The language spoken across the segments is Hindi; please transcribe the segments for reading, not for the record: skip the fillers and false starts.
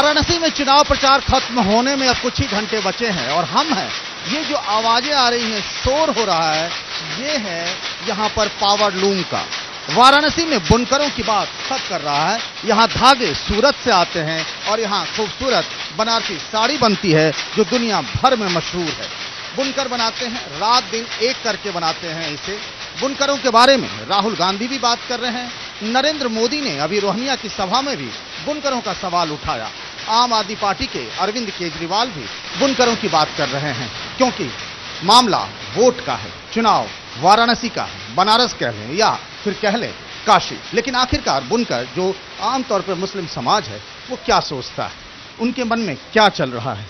वाराणसी में चुनाव प्रचार खत्म होने में अब कुछ ही घंटे बचे हैं और हम हैं, ये जो आवाजें आ रही हैं, शोर हो रहा है, ये है यहाँ पर पावर लूम का। वाराणसी में बुनकरों की बात सब कर रहा है। यहाँ धागे सूरत से आते हैं और यहाँ खूबसूरत बनारसी साड़ी बनती है जो दुनिया भर में मशहूर है। बुनकर बनाते हैं, रात दिन एक करके बनाते हैं इसे। बुनकरों के बारे में राहुल गांधी भी बात कर रहे हैं। नरेंद्र मोदी ने अभी रोहनिया की सभा में भी बुनकरों का सवाल उठाया। आम आदमी पार्टी के अरविंद केजरीवाल भी बुनकरों की बात कर रहे हैं, क्योंकि मामला वोट का है, चुनाव वाराणसी का है, बनारस कह लें या फिर कह लें काशी। लेकिन आखिरकार बुनकर जो आमतौर पर मुस्लिम समाज है वो क्या सोचता है, उनके मन में क्या चल रहा है।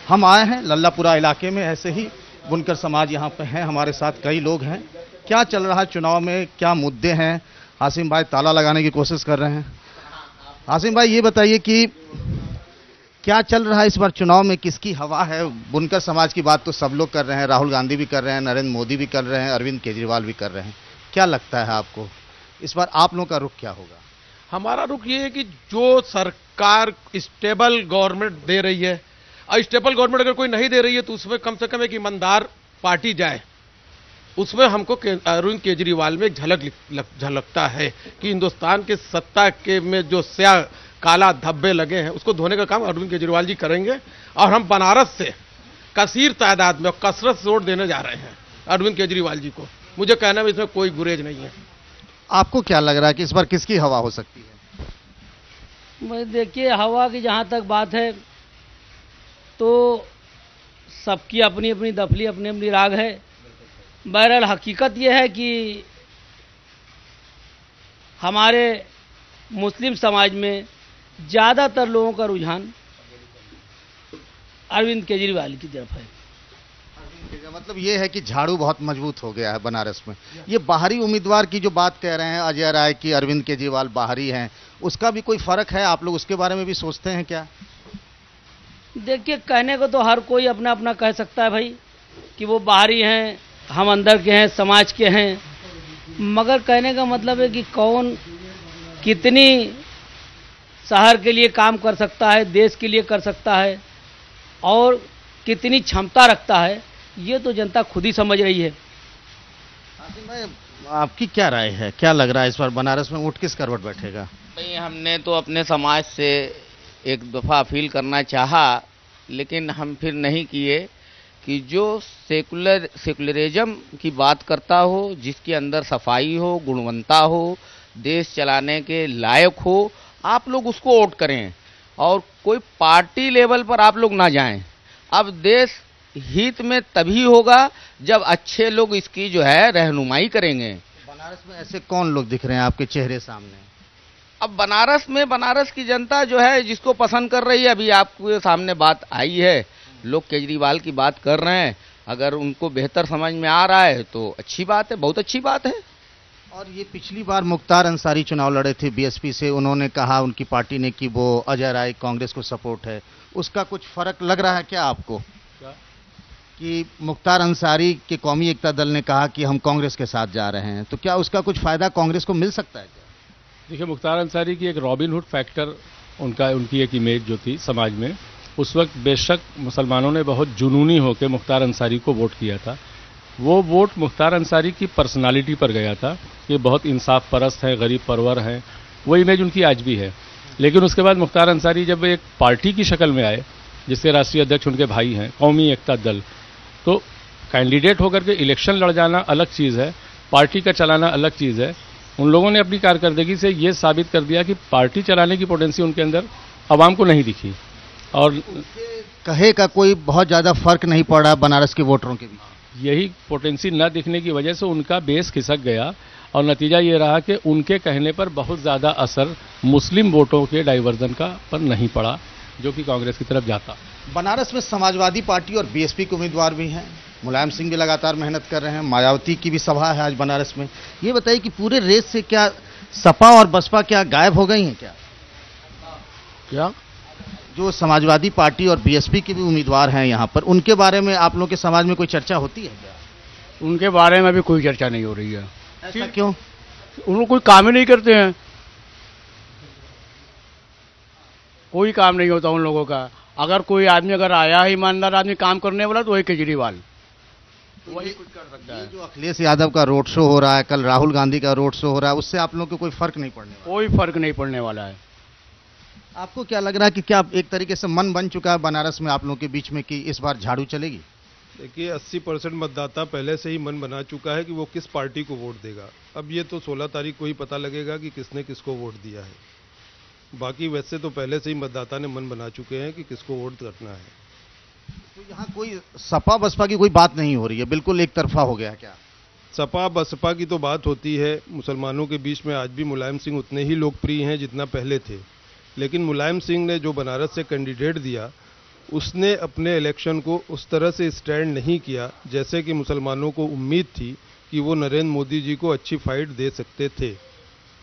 हम आए हैं लल्लापुरा इलाके में, ऐसे ही बुनकर समाज यहाँ पे हैं, हमारे साथ कई लोग हैं। क्या चल रहा है चुनाव में, क्या मुद्दे हैं। आसिम भाई ताला लगाने की कोशिश कर रहे हैं। आसिम भाई ये बताइए कि क्या चल रहा है इस बार चुनाव में, किसकी हवा है। बुनकर समाज की बात तो सब लोग कर रहे हैं, राहुल गांधी भी कर रहे हैं, नरेंद्र मोदी भी कर रहे हैं, अरविंद केजरीवाल भी कर रहे हैं। क्या लगता है आपको इस बार आप लोगों का रुख क्या होगा। हमारा रुख ये है कि जो सरकार स्टेबल गवर्नमेंट दे रही है, और स्टेबल गवर्नमेंट अगर कोई नहीं दे रही है तो उसमें कम से कम एक ईमानदार पार्टी जाए। उसमें हमको अरविंद केजरीवाल में झलकता है कि हिंदुस्तान के सत्ता के में जो स्या काला धब्बे लगे हैं उसको धोने का काम अरविंद केजरीवाल जी करेंगे। और हम बनारस से कसीर तादाद में और कसरत से वोट देने जा रहे हैं अरविंद केजरीवाल जी को। मुझे कहना में इसमें कोई गुरेज नहीं है। आपको क्या लग रहा है कि इस बार किसकी हवा हो सकती है। मैं देखिए, हवा की जहाँ तक बात है तो सबकी अपनी अपनी दफली, अपनी अपनी राग है। बहरहाल हकीकत यह है कि हमारे मुस्लिम समाज में ज़्यादातर लोगों का रुझान अरविंद केजरीवाल की तरफ है। मतलब ये है कि झाड़ू बहुत मजबूत हो गया है बनारस में। ये बाहरी उम्मीदवार की जो बात कह रहे हैं अजय राय की, अरविंद केजरीवाल बाहरी हैं, उसका भी कोई फर्क है। आप लोग उसके बारे में भी सोचते हैं क्या। देखिए, कहने को तो हर कोई अपना अपना कह सकता है भाई, कि वो बाहरी हैं, हम अंदर के हैं, समाज के हैं। मगर कहने का मतलब है कि कौन कितनी शहर के लिए काम कर सकता है, देश के लिए कर सकता है और कितनी क्षमता रखता है, ये तो जनता खुद ही समझ रही है। आसिम भाई, आपकी क्या राय है, क्या लग रहा है इस बार बनारस में वोट किस करवट बैठेगा। भाई हमने तो अपने समाज से एक दफ़ा अपील करना चाहा, लेकिन हम फिर नहीं किए कि जो सेकुलरिज्म की बात करता हो, जिसके अंदर सफाई हो, गुणवत्ता हो, देश चलाने के लायक हो, आप लोग उसको वोट करें और कोई पार्टी लेवल पर आप लोग ना जाएं। अब देश हित में तभी होगा जब अच्छे लोग इसकी जो है रहनुमाई करेंगे। बनारस में ऐसे कौन लोग दिख रहे हैं आपके चेहरे सामने। अब बनारस में बनारस की जनता जो है जिसको पसंद कर रही है, अभी आपके सामने बात आई है, लोग केजरीवाल की बात कर रहे हैं। अगर उनको बेहतर समझ में आ रहा है तो अच्छी बात है, बहुत अच्छी बात है। और ये पिछली बार मुख्तार अंसारी चुनाव लड़े थे बीएसपी से, उन्होंने कहा उनकी पार्टी ने कि वो अजय राय कांग्रेस को सपोर्ट है। उसका कुछ फर्क लग रहा है क्या आपको कि मुख्तार अंसारी के कौमी एकता दल ने कहा कि हम कांग्रेस के साथ जा रहे हैं, तो क्या उसका कुछ फायदा कांग्रेस को मिल सकता है क्या। देखिए, मुख्तार अंसारी की एक रॉबिनहुड फैक्टर उनकी एक इमेज जो थी समाज में, उस वक्त बेशक मुसलमानों ने बहुत जुनूनी होकर मुख्तार अंसारी को वोट किया था। वो वोट मुख्तार अंसारी की पर्सनालिटी पर गया था, ये बहुत इंसाफ परस्त हैं, गरीब परवर हैं, वो इमेज उनकी आज भी है। लेकिन उसके बाद मुख्तार अंसारी जब एक पार्टी की शक्ल में आए, जिसके राष्ट्रीय अध्यक्ष उनके भाई हैं, कौमी एकता दल, तो कैंडिडेट होकर के इलेक्शन लड़ जाना अलग चीज़ है, पार्टी का चलाना अलग चीज़ है। उन लोगों ने अपनी कारकर्दगी से ये साबित कर दिया कि पार्टी चलाने की पोटेंसी उनके अंदर आवाम को नहीं दिखी, और कहे का कोई बहुत ज़्यादा फर्क नहीं पड़ रहा बनारस के वोटरों के बीच। यही पोटेंसी न दिखने की वजह से उनका बेस खिसक गया और नतीजा ये रहा कि उनके कहने पर बहुत ज़्यादा असर मुस्लिम वोटों के डाइवर्जन का पर नहीं पड़ा, जो कि कांग्रेस की तरफ जाता। बनारस में समाजवादी पार्टी और बीएसपी के उम्मीदवार भी हैं, मुलायम सिंह भी लगातार मेहनत कर रहे हैं, मायावती की भी सभा है आज बनारस में। ये बताइए कि पूरे रेस से क्या सपा और बसपा क्या गायब हो गई हैं क्या। जो समाजवादी पार्टी और बीएसपी के भी उम्मीदवार हैं यहाँ पर, उनके बारे में आप लोगों के समाज में कोई चर्चा होती है क्या। उनके बारे में भी कोई चर्चा नहीं हो रही है। ऐसा क्यों। उन लोग कोई काम ही नहीं करते हैं। कोई काम नहीं होता उन लोगों का। अगर कोई आदमी अगर आया है ईमानदार आदमी काम करने वाला तो वही केजरीवाल, वही कुछ कर सकता है। जो अखिलेश यादव का रोड शो हो रहा है, कल राहुल गांधी का रोड शो हो रहा है, उससे आप लोगों को कोई फर्क नहीं पड़ने वाला? कोई फर्क नहीं पड़ने वाला है। आपको क्या लग रहा है कि क्या एक तरीके से मन बन चुका है बनारस में आप लोगों के बीच में कि इस बार झाड़ू चलेगी? देखिए 80% मतदाता पहले से ही मन बना चुका है कि वो किस पार्टी को वोट देगा। अब ये तो 16 तारीख को ही पता लगेगा कि किसने किसको वोट दिया है। बाकी वैसे तो पहले से ही मतदाता ने मन बना चुके हैं कि किसको वोट करना है। तो यहाँ कोई सपा बसपा की कोई बात नहीं हो रही है, बिल्कुल एक तरफा हो गया क्या? सपा बसपा की तो बात होती है। मुसलमानों के बीच में आज भी मुलायम सिंह उतने ही लोकप्रिय हैं जितना पहले थे, लेकिन मुलायम सिंह ने जो बनारस से कैंडिडेट दिया उसने अपने इलेक्शन को उस तरह से स्टैंड नहीं किया जैसे कि मुसलमानों को उम्मीद थी कि वो नरेंद्र मोदी जी को अच्छी फाइट दे सकते थे।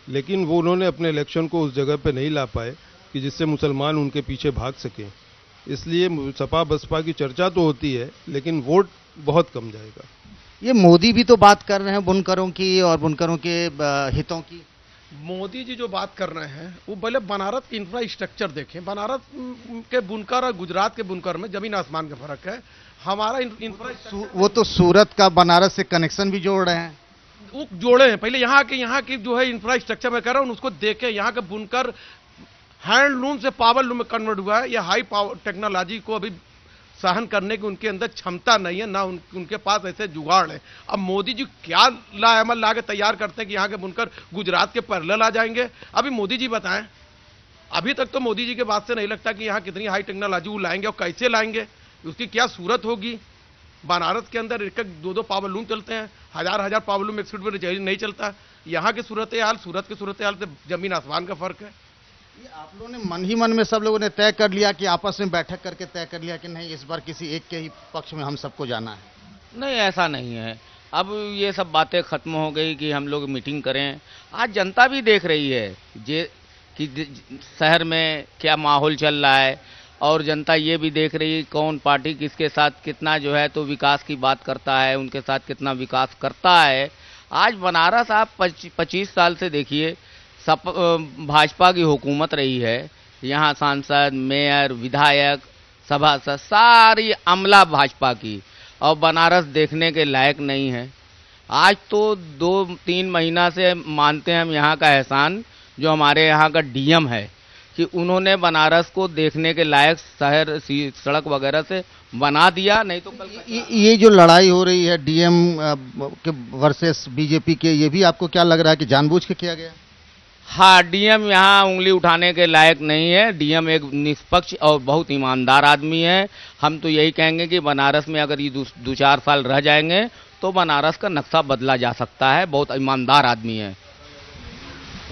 लेकिन वो उन्होंने अपने इलेक्शन को उस जगह पे नहीं ला पाए कि जिससे मुसलमान उनके पीछे भाग सकें। इसलिए सपा बसपा की चर्चा तो होती है लेकिन वोट बहुत कम जाएगा। ये मोदी भी तो बात कर रहे हैं बुनकरों की और बुनकरों के हितों की। मोदी जी जो बात कर रहे हैं वो पहले बनारस की इंफ्रास्ट्रक्चर देखें। बनारस के बुनकर और गुजरात के बुनकर में जमीन आसमान का फर्क है। हमारा इंफ्रास्ट्रक्चर वो तो सूरत का बनारस से कनेक्शन भी जोड़ रहे हैं। वो जोड़े हैं। पहले यहाँ की जो है इंफ्रास्ट्रक्चर में कर रहा हूँ उसको देखें। यहाँ के बुनकर हैंडलूम से पावर लूम में कन्वर्ट हुआ है। ये हाई पावर टेक्नोलॉजी को अभी सहन करने की उनके अंदर क्षमता नहीं है, ना उनके पास ऐसे जुगाड़ है। अब मोदी जी क्या लाएमल ला के तैयार करते हैं कि यहाँ के बुनकर गुजरात के पैरेलल आ जाएंगे? अभी मोदी जी बताएं। अभी तक तो मोदी जी के बात से नहीं लगता कि यहाँ कितनी हाई टेक्नोलॉजी वो लाएंगे और कैसे लाएंगे, उसकी क्या सूरत होगी। बनारस के अंदर एक दो पावर लूम चलते हैं, हजार पावर लूम एक स्पीड पर नहीं चलता। यहाँ की सूरत हाल सूरत की सूरत हाल से जमीन आसमान का फर्क है। ये आप लोगों ने मन ही मन में सब लोगों ने तय कर लिया कि आपस में बैठक करके तय कर लिया कि नहीं इस बार किसी एक के ही पक्ष में हम सबको जाना है? नहीं, ऐसा नहीं है। अब ये सब बातें खत्म हो गई कि हम लोग मीटिंग करें। आज जनता भी देख रही है कि शहर में क्या माहौल चल रहा है, और जनता ये भी देख रही है कौन पार्टी किसके साथ कितना जो है तो विकास की बात करता है, उनके साथ कितना विकास करता है। आज बनारस आप 25 साल से देखिए भाजपा की हुकूमत रही है। यहाँ सांसद, मेयर, विधायक, सभासद सारी अमला भाजपा की, और बनारस देखने के लायक नहीं है। आज तो 2-3 महीना से मानते हैं हम यहाँ का एहसान जो हमारे यहाँ का डीएम है कि उन्होंने बनारस को देखने के लायक शहर सड़क वगैरह से बना दिया। नहीं तो कल ये जो लड़ाई हो रही है डीएम के वर्सेस बीजेपी के, ये भी आपको क्या लग रहा है कि जानबूझ के किया गया? हाँ, डीएम यहाँ उंगली उठाने के लायक नहीं है। डीएम एक निष्पक्ष और बहुत ईमानदार आदमी है। हम तो यही कहेंगे कि बनारस में अगर ये 2-4 साल रह जाएंगे तो बनारस का नक्शा बदला जा सकता है। बहुत ईमानदार आदमी है।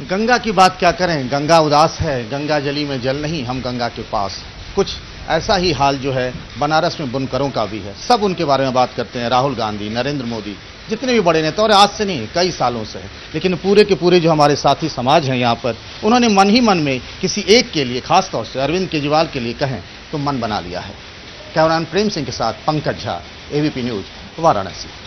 गंगा की बात क्या करें, गंगा उदास है, गंगा जली में जल नहीं, हम गंगा के पास। कुछ ऐसा ही हाल जो है बनारस में बुनकरों का भी है। सब उनके बारे में बात करते हैं, राहुल गांधी, नरेंद्र मोदी, जितने भी बड़े नेता, और आज से नहीं कई सालों से है। लेकिन पूरे के पूरे जो हमारे साथी समाज हैं यहाँ पर, उन्होंने मन ही मन में किसी एक के लिए, खासतौर से अरविंद केजरीवाल के लिए कहें तो मन बना लिया है। कैमरामैन प्रेम सिंह के साथ पंकज झा, एबीपी न्यूज, वाराणसी।